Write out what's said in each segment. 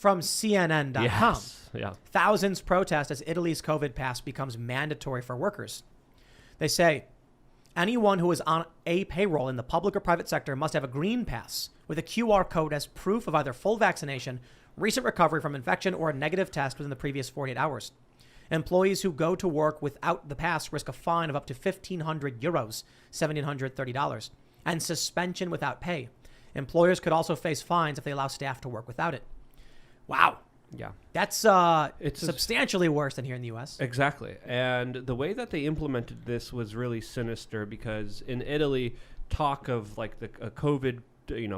from CNN.com. Yes. Yeah. Thousands protest as Italy's COVID pass becomes mandatory for workers. They say anyone who is on a payroll in the public or private sector must have a green pass with a QR code as proof of either full vaccination, recent recovery from infection, or a negative test within the previous 48 hours. Employees who go to work without the pass risk a fine of up to 1,500 euros, $1,730, and suspension without pay. Employers could also face fines if they allow staff to work without it. Wow. Yeah. That's It's substantially worse than here in the U.S. Exactly. And the way that they implemented this was really sinister because in Italy, talk of like a COVID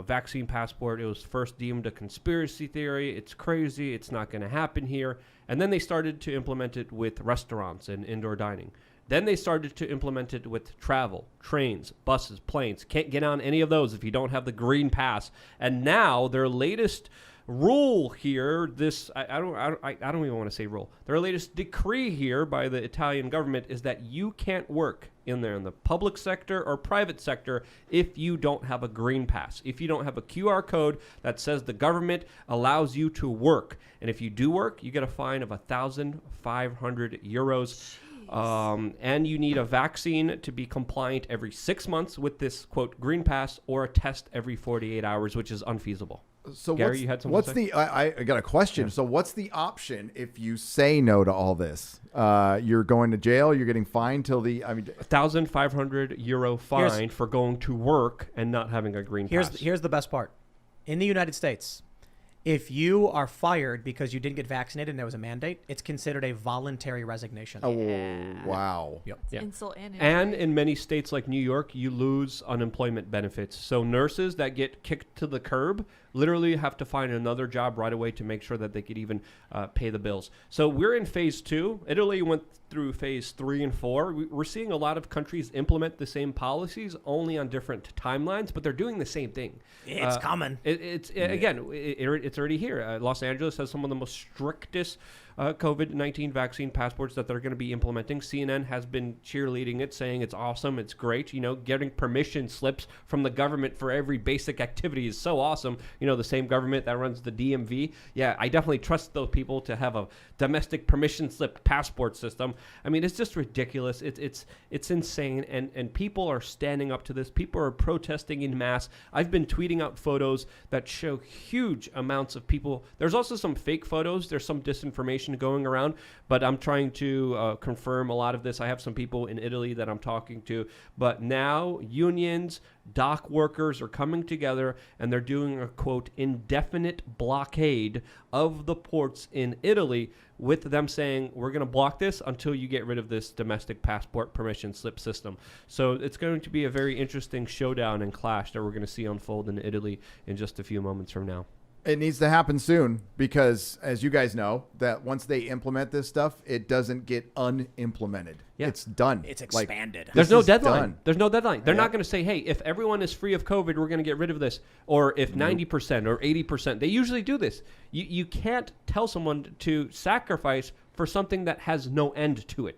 vaccine passport, it was first deemed a conspiracy theory. It's crazy. It's not going to happen here. And then they started to implement it with restaurants and indoor dining. Then they started to implement it with travel, trains, buses, planes. Can't get on any of those if you don't have the green pass. And now their latest rule here, I don't even want to say rule. Their latest decree here by the Italian government is that you can't work in the public sector or private sector if you don't have a green pass. If you don't have a QR code that says the government allows you to work. And if you do work, you get a fine of 1,500 euros. And you need a vaccine to be compliant every 6 months with this, quote, green pass, or a test every 48 hours, which is unfeasible. So Gary, you had something to say? I got a question. Yeah. So what's the option if you say no to all this? You're going to jail. You're getting fined till 1,500 euro fine for going to work and not having a green pass. Here's the best part. In the United States, if you are fired because you didn't get vaccinated and there was a mandate, it's considered a voluntary resignation. Oh, wow. Yep. Yeah. Insult and in many states like New York, you lose unemployment benefits. So nurses that get kicked to the curb literally have to find another job right away to make sure that they could even pay the bills. So we're in phase 2. Italy went through phase 3 and 4. We're seeing a lot of countries implement the same policies, only on different timelines, but they're doing the same thing. It's coming. It's already here. Los Angeles has some of the most strictest COVID-19 vaccine passports that they're going to be implementing. CNN has been cheerleading it, saying it's awesome, it's great. Getting permission slips from the government for every basic activity is so awesome. The same government that runs the DMV. Yeah, I definitely trust those people to have a domestic permission slip passport system. I mean, it's just ridiculous. It's insane, and people are standing up to this. People are protesting in mass. I've been tweeting out photos that show huge amounts of people. There's also some fake photos. There's some disinformation going around, but I'm trying to confirm a lot of this. I have some people in Italy that I'm talking to, but now unions, dock workers are coming together and they're doing a, quote, indefinite blockade of the ports in Italy, with them saying, we're going to block this until you get rid of this domestic passport permission slip system. So it's going to be a very interesting showdown and clash that we're going to see unfold in Italy in just a few moments from now. It needs to happen soon because, as you guys know, that once they implement this stuff, it doesn't get unimplemented. Yeah. It's done. It's expanded. There's no deadline. Done. There's no deadline. They're not going to say, hey, if everyone is free of COVID, we're going to get rid of this. Or if 90% or 80%. They usually do this. You can't tell someone to sacrifice for something that has no end to it.